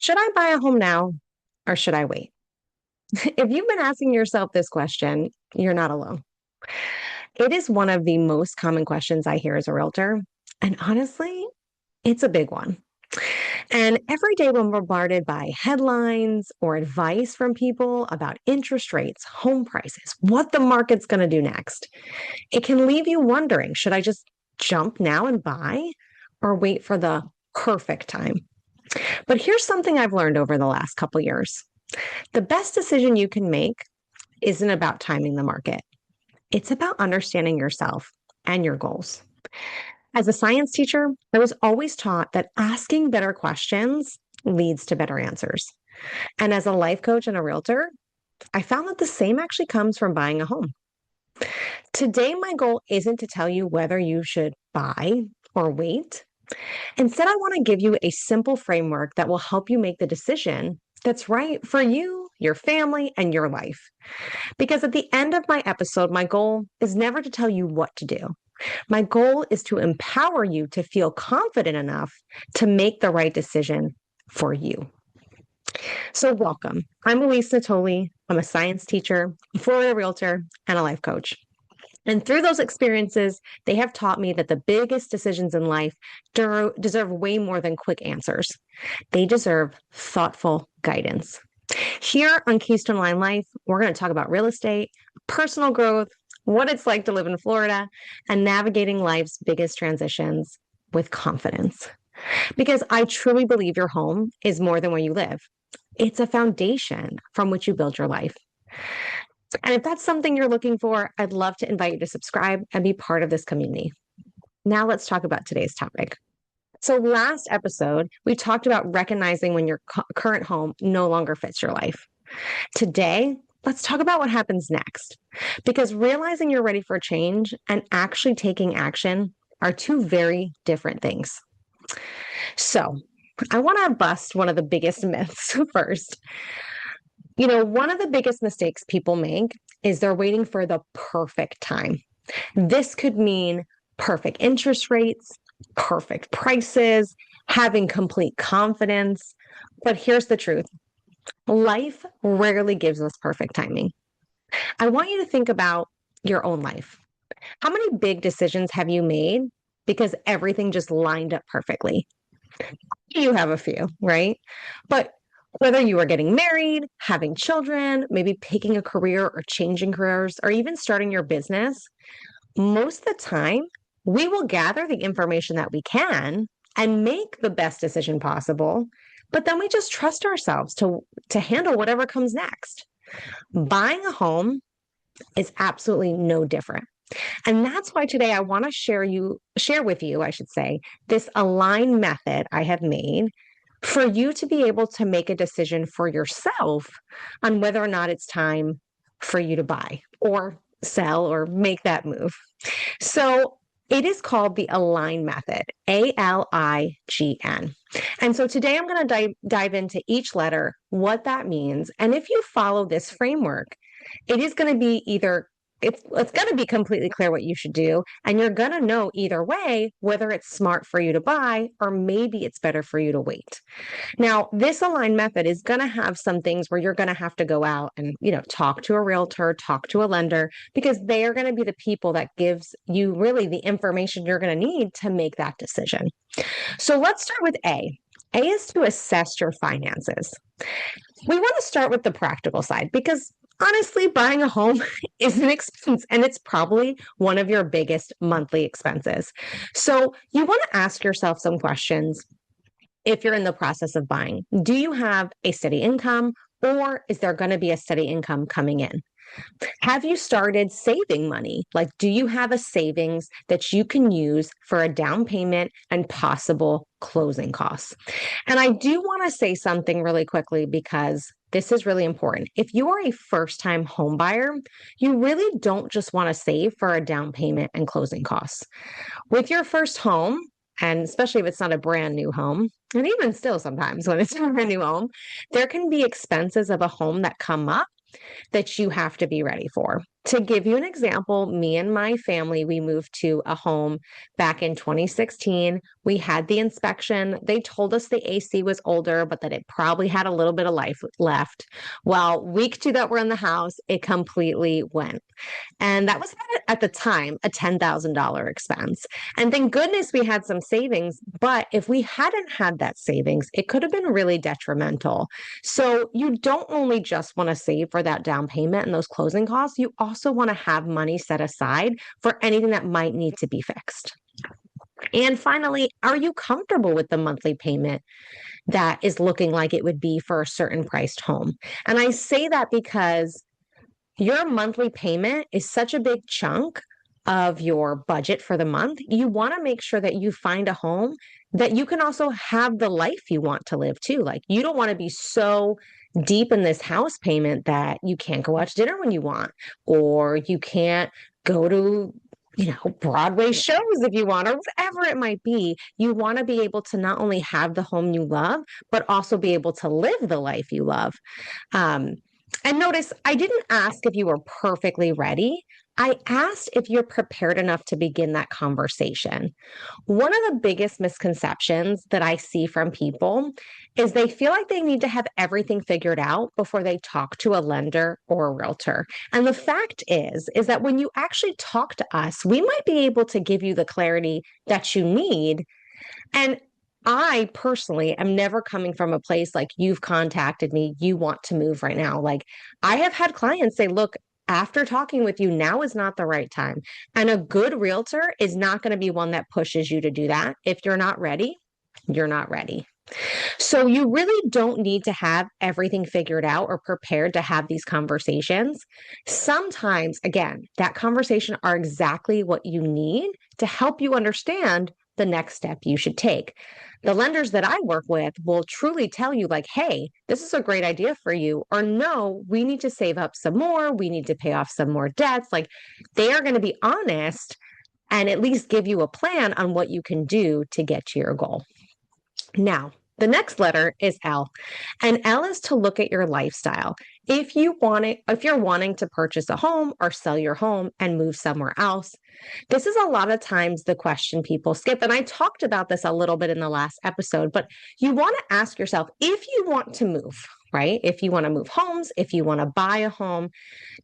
Should I buy a home now or should I wait? If you've been asking yourself this question, you're not alone. It is one of the most common questions I hear as a realtor. And honestly, it's a big one. And every day we're bombarded by headlines or advice from people about interest rates, home prices, what the market's going to do next. It can leave you wondering, should I just jump now and buy or wait for the perfect time? But here's something I've learned over the last couple years. The best decision you can make isn't about timing the market. It's about understanding yourself and your goals. As a science teacher, I was always taught that asking better questions leads to better answers. And as a life coach and a realtor, I found that the same actually comes from buying a home. Today, my goal isn't to tell you whether you should buy or wait. Instead, I want to give you a simple framework that will help you make the decision that's right for you, your family, and your life. Because at the end of my episode, my goal is never to tell you what to do. My goal is to empower you to feel confident enough to make the right decision for you. So, welcome. I'm Elise Natoli. I'm a science teacher, a Florida Realtor, and a life coach. And through those experiences, they have taught me that the biggest decisions in life deserve way more than quick answers. They deserve thoughtful guidance. Here on Keystone Line Life, we're going to talk about real estate, personal growth, what it's like to live in Florida, and navigating life's biggest transitions with confidence. Because I truly believe your home is more than where you live. It's a foundation from which you build your life. And if that's something you're looking for, I'd love to invite you to subscribe and be part of this community. Now let's talk about today's topic. So last episode, we talked about recognizing when your current home no longer fits your life. Today, let's talk about what happens next. Because realizing you're ready for a change and actually taking action are two very different things. So I want to bust one of the biggest myths first. One of the biggest mistakes people make is they're waiting for the perfect time. This could mean perfect interest rates, perfect prices, having complete confidence. But here's the truth. Life rarely gives us perfect timing. I want you to think about your own life. How many big decisions have you made because everything just lined up perfectly? You have a few, right? But whether you are getting married, having children, maybe picking a career or changing careers, or even starting your business, most of the time, we will gather the information that we can and make the best decision possible. But then we just trust ourselves to handle whatever comes next. Buying a home is absolutely no different. And that's why today I want to share with you, I should say, this align method I have made for you to be able to make a decision for yourself on whether or not it's time for you to buy or sell or make that move. So it is called the Align method, ALIGN. And so today I'm going to dive into each letter, what that means. And if you follow this framework, it is going to be it's going to be completely clear what you should do. And you're going to know either way whether it's smart for you to buy or maybe it's better for you to wait. Now, this Align method is going to have some things where you're going to have to go out and, talk to a realtor, talk to a lender, because they are going to be the people that gives you really the information you're going to need to make that decision. So let's start with A. A is to assess your finances. We want to start with the practical side because honestly, buying a home is an expense and it's probably one of your biggest monthly expenses. So you want to ask yourself some questions if you're in the process of buying. Do you have a steady income or is there going to be a steady income coming in? Have you started saving money? Like, do you have a savings that you can use for a down payment and possible closing costs? And I do want to say something really quickly because this is really important. If you are a first-time home buyer, you really don't just want to save for a down payment and closing costs. With your first home, and especially if it's not a brand new home, and even still sometimes when it's a brand new home, there can be expenses of a home that come up that you have to be ready for. To give you an example, me and my family, we moved to a home back in 2016. We had the inspection. They told us the AC was older, but that it probably had a little bit of life left. Well, week two that we're in the house, it completely went. And that was at the time a $10,000 expense. And thank goodness we had some savings. But if we hadn't had that savings, it could have been really detrimental. So you don't only just want to save for that down payment and those closing costs, you also want to have money set aside for anything that might need to be fixed. And finally, are you comfortable with the monthly payment that is looking like it would be for a certain priced home? And I say that because your monthly payment is such a big chunk of your budget for the month. You want to make sure that you find a home that you can also have the life you want to live too. Like, you don't want to be so deep in this house payment that you can't go out to dinner when you want, or you can't go to Broadway shows if you want, or whatever it might be. You want to be able to not only have the home you love, but also be able to live the life you love. Um, and notice, I didn't ask if you were perfectly ready. I asked if you're prepared enough to begin that conversation. One of the biggest misconceptions that I see from people is they feel like they need to have everything figured out before they talk to a lender or a realtor. And the fact is that when you actually talk to us, we might be able to give you the clarity that you need. And I personally am never coming from a place like, you've contacted me, you want to move right now. Like, I have had clients say, look, after talking with you, now is not the right time. And a good realtor is not going to be one that pushes you to do that. If you're not ready, you're not ready. So you really don't need to have everything figured out or prepared to have these conversations. Sometimes, again, that conversation are exactly what you need to help you understand the next step you should take. The lenders that I work with will truly tell you, like, hey, this is a great idea for you, or no, we need to save up some more, we need to pay off some more debts. Like, they are going to be honest and at least give you a plan on what you can do to get to your goal. Now, the next letter is L, and L is to look at your lifestyle. If you're wanting to purchase a home or sell your home and move somewhere else, this is a lot of times the question people skip. And I talked about this a little bit in the last episode, but you want to ask yourself, if you want to move, right? If you want to move homes, if you want to buy a home,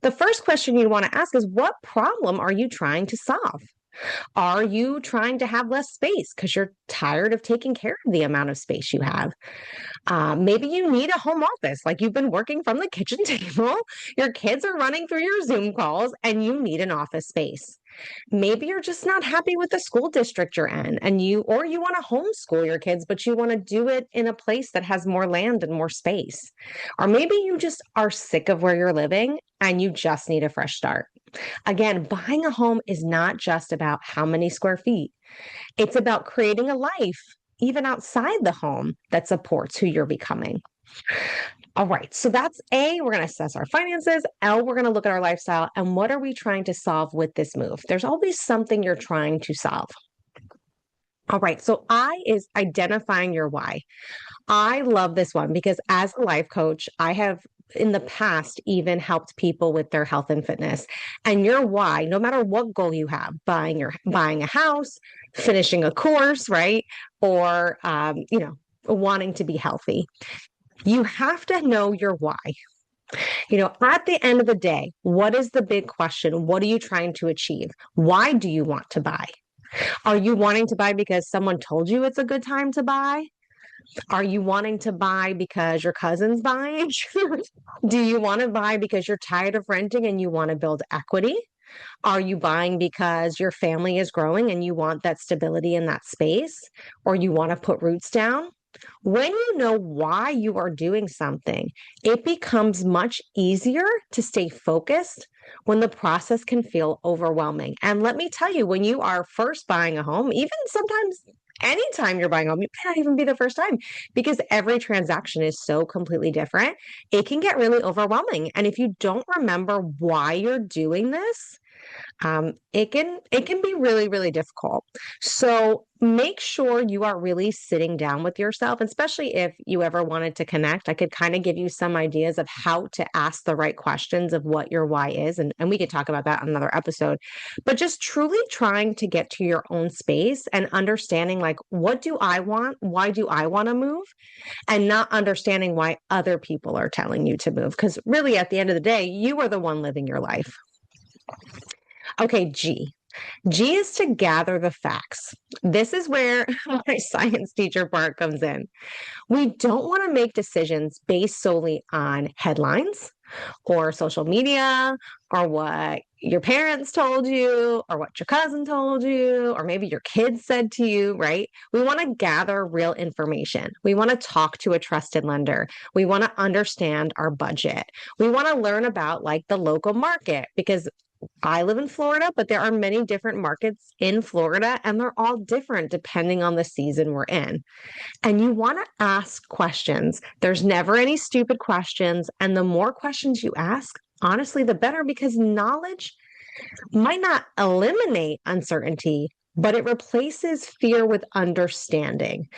the first question you want to ask is, what problem are you trying to solve? Are you trying to have less space because you're tired of taking care of the amount of space you have? Maybe you need a home office, like you've been working from the kitchen table, your kids are running through your Zoom calls, and you need an office space. Maybe you're just not happy with the school district you're in, or you want to homeschool your kids, but you want to do it in a place that has more land and more space. Or maybe you just are sick of where you're living and you just need a fresh start. Again, buying a home is not just about how many square feet. It's about creating a life, even outside the home, that supports who you're becoming. All right, so that's A, we're going to assess our finances. L, we're going to look at our lifestyle. And what are we trying to solve with this move? There's always something you're trying to solve. All right, so I is identifying your why. I love this one because as a life coach, I have in the past even helped people with their health and fitness. And your why, no matter what goal you have, buying a house, finishing a course, right? Or wanting to be healthy. You have to know your why. At the end of the day, what is the big question? What are you trying to achieve? Why do you want to buy? Are you wanting to buy because someone told you it's a good time to buy? Are you wanting to buy because your cousin's buying? Do you want to buy because you're tired of renting and you want to build equity? Are you buying because your family is growing and you want that stability in that space? Or you want to put roots down? When you know why you are doing something, it becomes much easier to stay focused when the process can feel overwhelming. And let me tell you, when you are first buying a home, even sometimes anytime you're buying a home, it may not even be the first time because every transaction is so completely different. It can get really overwhelming. And if you don't remember why you're doing this, it can be really, really difficult. So make sure you are really sitting down with yourself, especially if you ever wanted to connect. I could kind of give you some ideas of how to ask the right questions of what your why is. And we could talk about that in another episode. But just truly trying to get to your own space and understanding, like, what do I want? Why do I want to move? And not understanding why other people are telling you to move. Because really, at the end of the day, you are the one living your life. Okay, G. G is to gather the facts. This is where my science teacher part comes in. We don't want to make decisions based solely on headlines or social media or what your parents told you or what your cousin told you or maybe your kids said to you, right? We want to gather real information. We want to talk to a trusted lender. We want to understand our budget. We want to learn about like the local market because I live in Florida, but there are many different markets in Florida and they're all different depending on the season we're in. And you want to ask questions. There's never any stupid questions. And the more questions you ask, honestly, the better because knowledge might not eliminate uncertainty, but it replaces fear with understanding.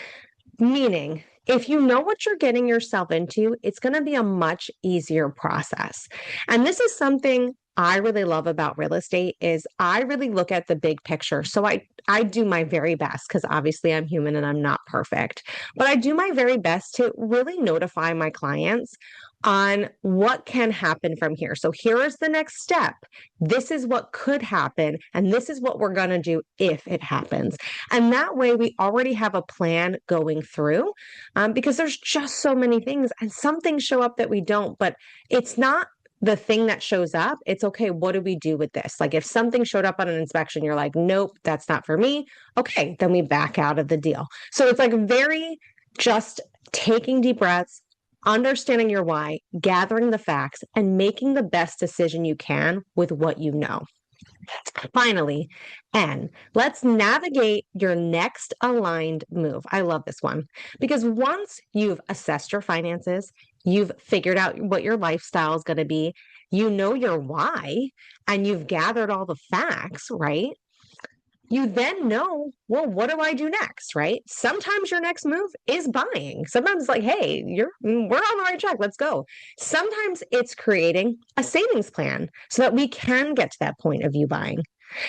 Meaning, if you know what you're getting yourself into, it's going to be a much easier process. And this is something I really love about real estate is I really look at the big picture. So I do my very best because obviously I'm human and I'm not perfect, but I do my very best to really notify my clients on what can happen from here. So here is the next step. This is what could happen and this is what we're going to do if it happens. And that way we already have a plan going through because there's just so many things and some things show up that we don't, but it's not the thing that shows up. It's okay. What do we do with this? Like if something showed up on an inspection, you're like, nope, that's not for me. Okay. Then we back out of the deal. So it's like very just taking deep breaths, understanding your why, gathering the facts, and making the best decision you can with what you know. Finally, N, let's navigate your next aligned move. I love this one because once you've assessed your finances, you've figured out what your lifestyle is going to be, you know your why, and you've gathered all the facts, right? You then know, well, what do I do next, right? Sometimes your next move is buying. Sometimes it's like, hey, we're on the right track. Let's go. Sometimes it's creating a savings plan so that we can get to that point of you buying.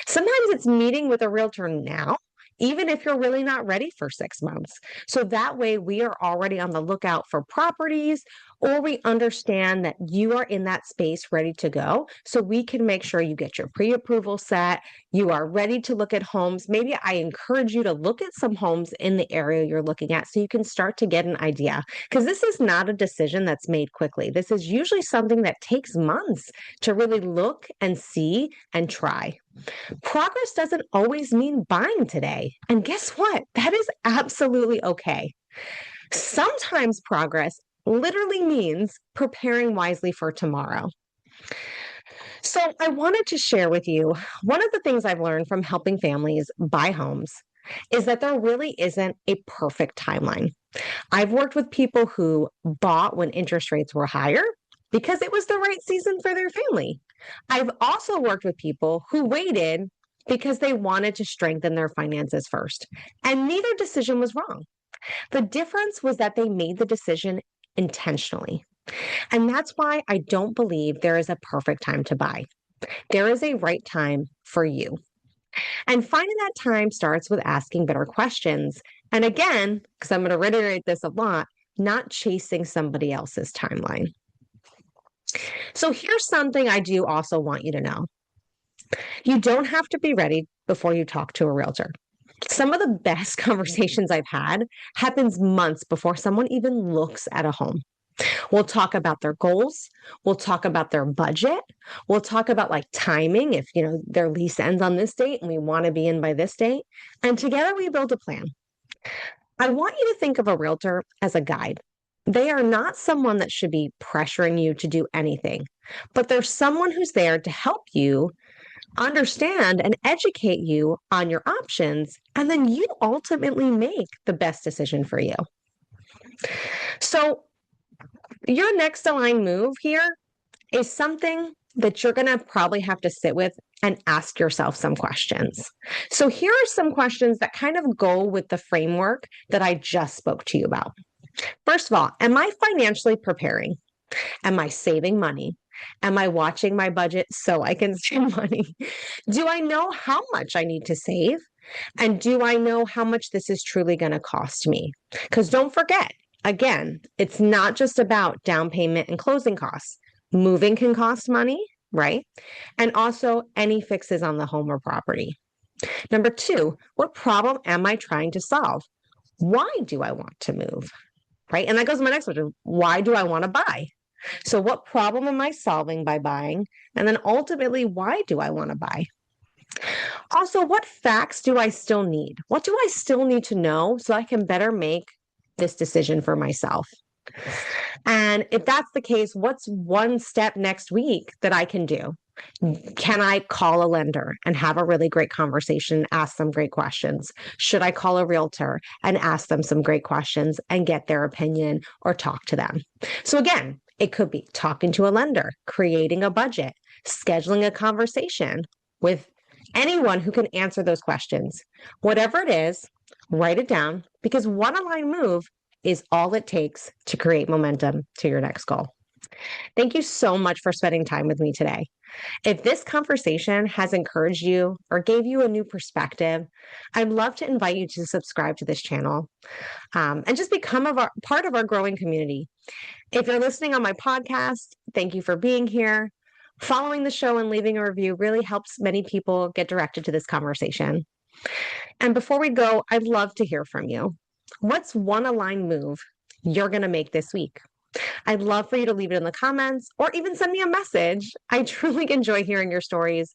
Sometimes it's meeting with a realtor now, even if you're really not ready for 6 months. So that way we are already on the lookout for properties or we understand that you are in that space ready to go. So we can make sure you get your pre-approval set. You are ready to look at homes. Maybe I encourage you to look at some homes in the area you're looking at so you can start to get an idea. Because this is not a decision that's made quickly. This is usually something that takes months to really look and see and try. Progress doesn't always mean buying today. And guess what? That is absolutely okay. Sometimes progress literally means preparing wisely for tomorrow. So, I wanted to share with you one of the things I've learned from helping families buy homes is that there really isn't a perfect timeline. I've worked with people who bought when interest rates were higher because it was the right season for their family. I've also worked with people who waited because they wanted to strengthen their finances first. And neither decision was wrong. The difference was that they made the decision intentionally. And that's why I don't believe there is a perfect time to buy. There is a right time for you. And finding that time starts with asking better questions. And again, because I'm going to reiterate this a lot, not chasing somebody else's timeline. So here's something I do also want you to know. You don't have to be ready before you talk to a realtor. Some of the best conversations I've had happens months before someone even looks at a home. We'll talk about their goals. We'll talk about their budget. We'll talk about like timing if, their lease ends on this date and we want to be in by this date. And together we build a plan. I want you to think of a realtor as a guide. They are not someone that should be pressuring you to do anything, but they're someone who's there to help you understand and educate you on your options. And then you ultimately make the best decision for you. So your next aligned move here is something that you're going to probably have to sit with and ask yourself some questions. So, here are some questions that kind of go with the framework that I just spoke to you about. First of all, am I financially preparing? Am I saving money? Am I watching my budget so I can save money? Do I know how much I need to save? And do I know how much this is truly going to cost me? Because don't forget, again, it's not just about down payment and closing costs. Moving can cost money, right? And also any fixes on the home or property. Number two, what problem am I trying to solve? Why do I want to move? Right. And that goes to my next question. Why do I want to buy? So, what problem am I solving by buying? And then ultimately, why do I want to buy? Also, what facts do I still need? What do I still need to know so I can better make this decision for myself? And if that's the case, what's one step next week that I can do? Can I call a lender and have a really great conversation, ask some great questions? Should I call a realtor and ask them some great questions and get their opinion or talk to them? So, again, it could be talking to a lender, creating a budget, scheduling a conversation with anyone who can answer those questions. Whatever it is, write it down because one aligned move is all it takes to create momentum to your next goal. Thank you so much for spending time with me today. If this conversation has encouraged you or gave you a new perspective, I'd love to invite you to subscribe to this channel and just become part of our growing community. If you're listening on my podcast, thank you for being here. Following the show and leaving a review really helps many people get directed to this conversation. And before we go, I'd love to hear from you. What's one aligned move you're going to make this week? I'd love for you to leave it in the comments or even send me a message. I truly enjoy hearing your stories,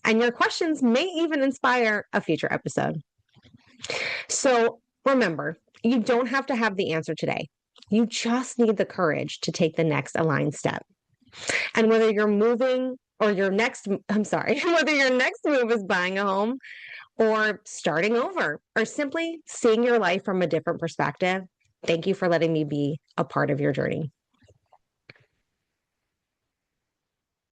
and your questions may even inspire a future episode. So remember, you don't have to have the answer today. You just need the courage to take the next aligned step. And whether you're moving or whether your next move is buying a home or starting over or simply seeing your life from a different perspective, thank you for letting me be a part of your journey.